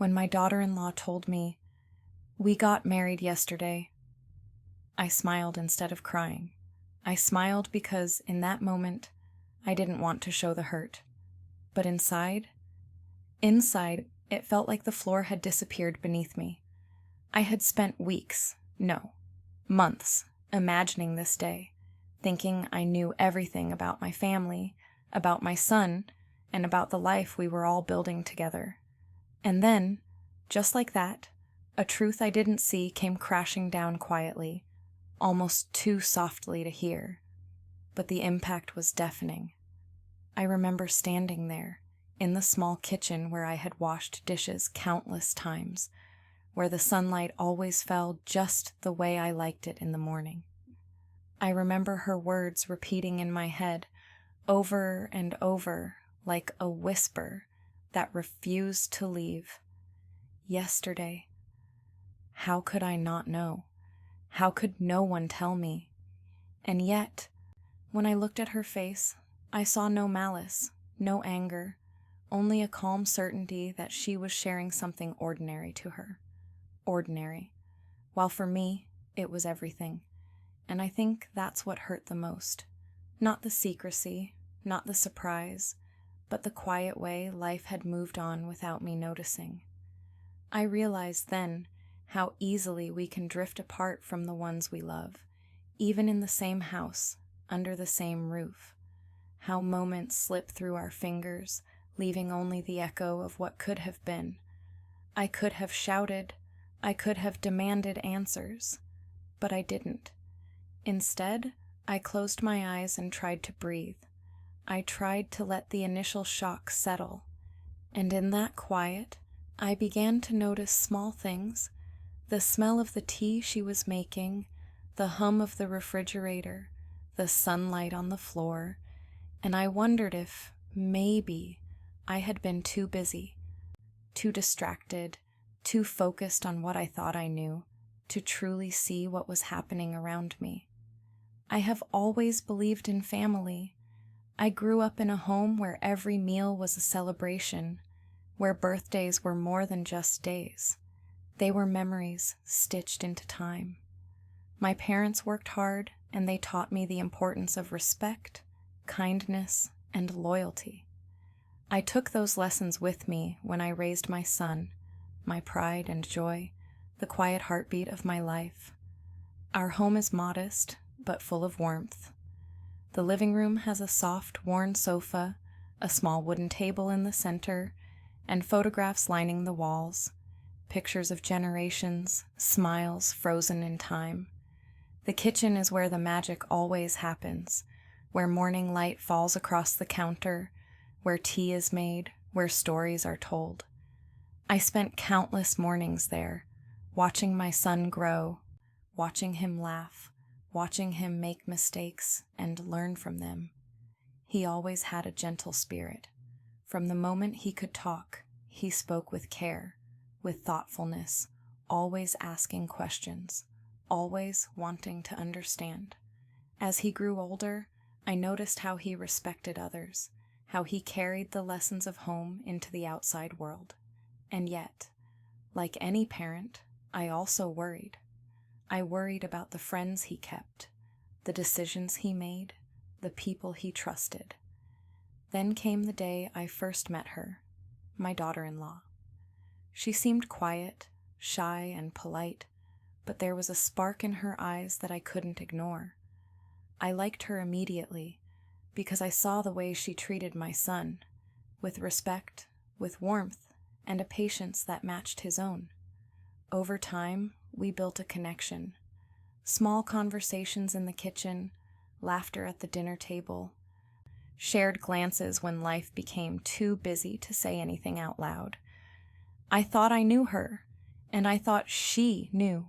when my daughter-in-law told me, "We got married yesterday," I smiled instead of crying. I smiled because, in that moment, I didn't want to show the hurt. But inside, it felt like the floor had disappeared beneath me. I had spent weeks, no, months, imagining this day, thinking I knew everything about my family, about my son, and about the life we were all building together. And then, just like that, a truth I didn't see came crashing down quietly, almost too softly to hear. But the impact was deafening. I remember standing there, in the small kitchen where I had washed dishes countless times, where the sunlight always fell just the way I liked it in the morning. I remember her words repeating in my head, over and over, like a whisper that refused to leave. Yesterday. How could I not know? How could no one tell me? And yet, when I looked at her face, I saw no malice, no anger, only a calm certainty that she was sharing something ordinary to her. Ordinary. While for me, it was everything. And I think that's what hurt the most. Not the secrecy, not the surprise, but the quiet way life had moved on without me noticing. I realized then how easily we can drift apart from the ones we love, even in the same house, under the same roof. How moments slip through our fingers, leaving only the echo of what could have been. I could have shouted, I could have demanded answers, but I didn't. Instead, I closed my eyes and tried to breathe. I tried to let the initial shock settle, and in that quiet, I began to notice small things, the smell of the tea she was making, the hum of the refrigerator, the sunlight on the floor, and I wondered if, maybe, I had been too busy, too distracted, too focused on what I thought I knew, to truly see what was happening around me. I have always believed in family. I grew up in a home where every meal was a celebration, where birthdays were more than just days. They were memories stitched into time. My parents worked hard, and they taught me the importance of respect, kindness, and loyalty. I took those lessons with me when I raised my son, my pride and joy, the quiet heartbeat of my life. Our home is modest, but full of warmth. The living room has a soft, worn sofa, a small wooden table in the center, and photographs lining the walls, pictures of generations, smiles frozen in time. The kitchen is where the magic always happens, where morning light falls across the counter, where tea is made, where stories are told. I spent countless mornings there, watching my son grow, watching him laugh, watching him make mistakes and learn from them. He always had a gentle spirit. From the moment he could talk, he spoke with care, with thoughtfulness, always asking questions, always wanting to understand. As he grew older, I noticed how he respected others, how he carried the lessons of home into the outside world. And yet, like any parent, I also worried. I worried about the friends he kept, the decisions he made, the people he trusted. Then came the day I first met her, my daughter-in-law. She seemed quiet, shy, and polite, but there was a spark in her eyes that I couldn't ignore. I liked her immediately because I saw the way she treated my son, with respect, with warmth, and a patience that matched his own. Over time, we built a connection. Small conversations in the kitchen, laughter at the dinner table, shared glances when life became too busy to say anything out loud. I thought I knew her, and I thought she knew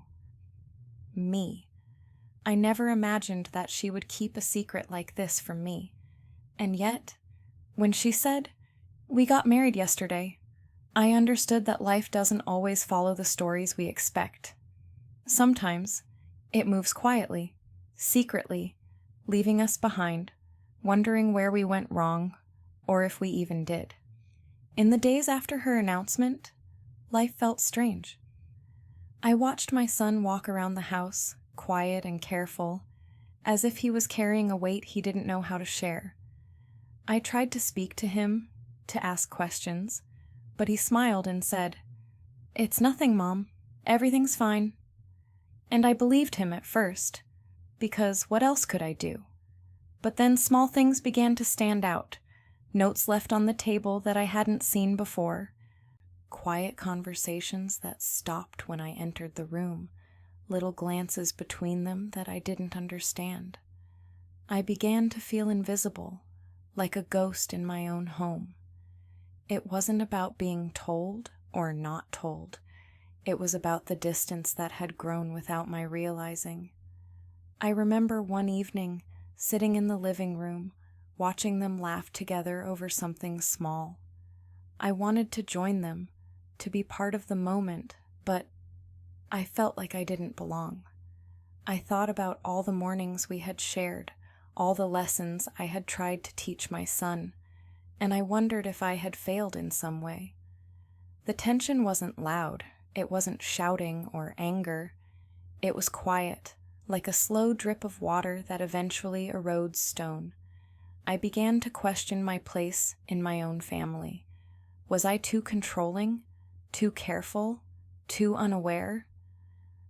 me. I never imagined that she would keep a secret like this from me. And yet, when she said, "We got married yesterday," I understood that life doesn't always follow the stories we expect. Sometimes, it moves quietly, secretly, leaving us behind, wondering where we went wrong, or if we even did. In the days after her announcement, life felt strange. I watched my son walk around the house, quiet and careful, as if he was carrying a weight he didn't know how to share. I tried to speak to him, to ask questions, but he smiled and said, "It's nothing, Mom. Everything's fine." And I believed him at first, because what else could I do? But then small things began to stand out, notes left on the table that I hadn't seen before, quiet conversations that stopped when I entered the room, little glances between them that I didn't understand. I began to feel invisible, like a ghost in my own home. It wasn't about being told or not told. It was about the distance that had grown without my realizing. I remember one evening, sitting in the living room, watching them laugh together over something small. I wanted to join them, to be part of the moment, but I felt like I didn't belong. I thought about all the mornings we had shared, all the lessons I had tried to teach my son, and I wondered if I had failed in some way. The tension wasn't loud. It wasn't shouting or anger. It was quiet, like a slow drip of water that eventually erodes stone. I began to question my place in my own family. Was I too controlling, too careful, too unaware?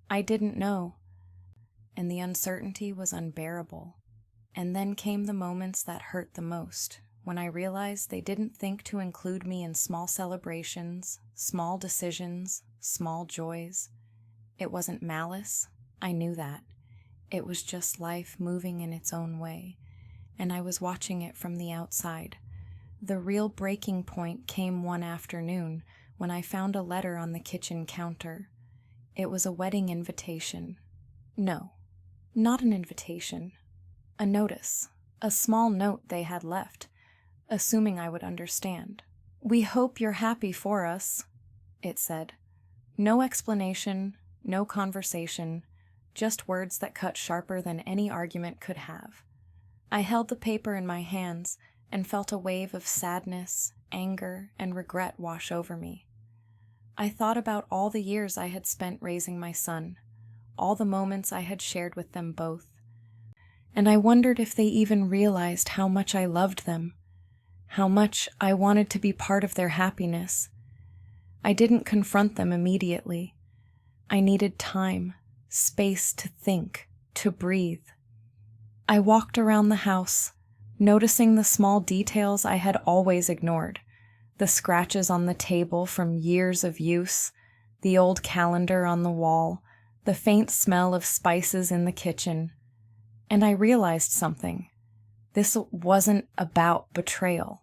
I didn't know, and the uncertainty was unbearable. And then came the moments that hurt the most, when I realized they didn't think to include me in small celebrations, small decisions, small joys. It wasn't malice, I knew that. It was just life moving in its own way, and I was watching it from the outside. The real breaking point came one afternoon when I found a letter on the kitchen counter. It was a wedding invitation. No, not an invitation. A notice, a small note they had left, assuming I would understand. "We hope you're happy for us," it said. No explanation, no conversation, just words that cut sharper than any argument could have. I held the paper in my hands and felt a wave of sadness, anger, and regret wash over me. I thought about all the years I had spent raising my son, all the moments I had shared with them both, and I wondered if they even realized how much I loved them, how much I wanted to be part of their happiness. I didn't confront them immediately. I needed time, space to think, to breathe. I walked around the house, noticing the small details I had always ignored, the scratches on the table from years of use, the old calendar on the wall, the faint smell of spices in the kitchen. And I realized something. This wasn't about betrayal.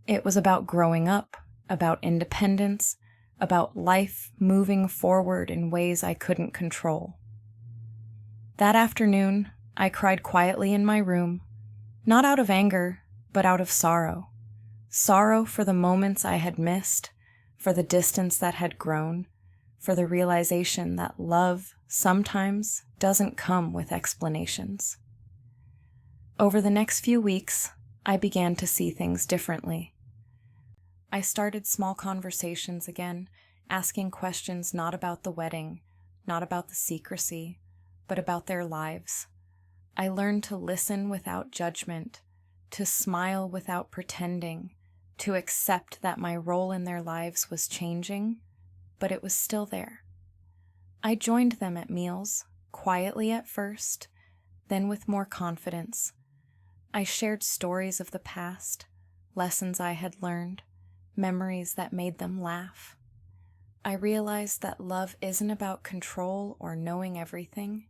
It was about growing up, about independence, about life moving forward in ways I couldn't control. That afternoon, I cried quietly in my room, not out of anger, but out of sorrow. Sorrow for the moments I had missed, for the distance that had grown, for the realization that love sometimes doesn't come with explanations. Over the next few weeks, I began to see things differently. I started small conversations again, asking questions not about the wedding, not about the secrecy, but about their lives. I learned to listen without judgment, to smile without pretending, to accept that my role in their lives was changing, but it was still there. I joined them at meals, quietly at first, then with more confidence. I shared stories of the past, lessons I had learned, memories that made them laugh. I realized that love isn't about control or knowing everything.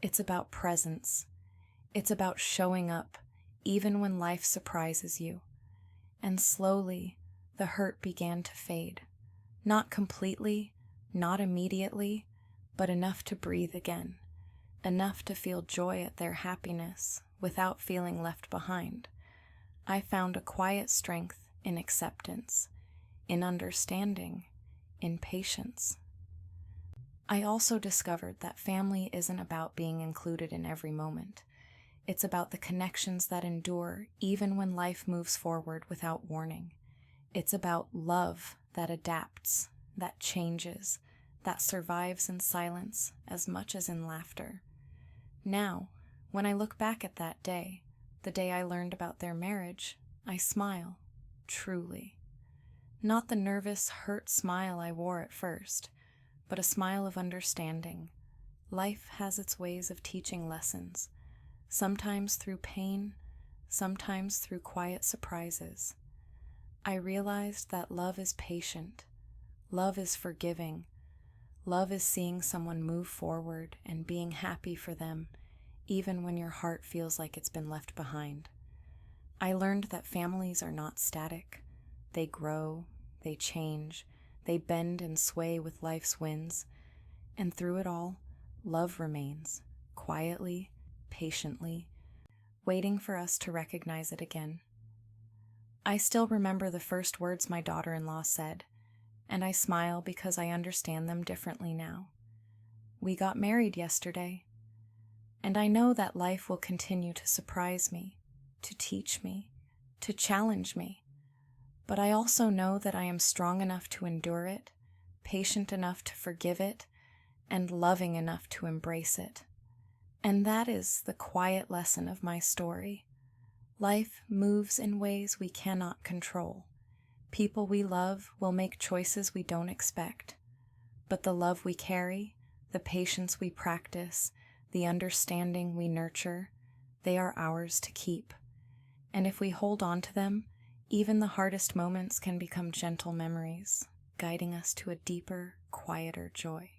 It's about presence. It's about showing up, even when life surprises you. And slowly, the hurt began to fade. Not completely, not immediately, but enough to breathe again. Enough to feel joy at their happiness without feeling left behind. I found a quiet strength in acceptance, in understanding, in patience. I also discovered that family isn't about being included in every moment. It's about the connections that endure even when life moves forward without warning. It's about love that adapts, that changes, that survives in silence as much as in laughter. Now, when I look back at that day, the day I learned about their marriage, I smile, truly. Not the nervous, hurt smile I wore at first, but a smile of understanding. Life has its ways of teaching lessons, sometimes through pain, sometimes through quiet surprises. I realized that love is patient, love is forgiving, love is seeing someone move forward and being happy for them, even when your heart feels like it's been left behind. I learned that families are not static. They grow, they change, they bend and sway with life's winds, and through it all, love remains, quietly, patiently, waiting for us to recognize it again. I still remember the first words my daughter-in-law said, and I smile because I understand them differently now. We got married yesterday, and I know that life will continue to surprise me, to teach me, to challenge me, but I also know that I am strong enough to endure it, patient enough to forgive it, and loving enough to embrace it. And that is the quiet lesson of my story. Life moves in ways we cannot control. People we love will make choices we don't expect. But the love we carry, the patience we practice, the understanding we nurture, they are ours to keep. And if we hold on to them, even the hardest moments can become gentle memories, guiding us to a deeper, quieter joy.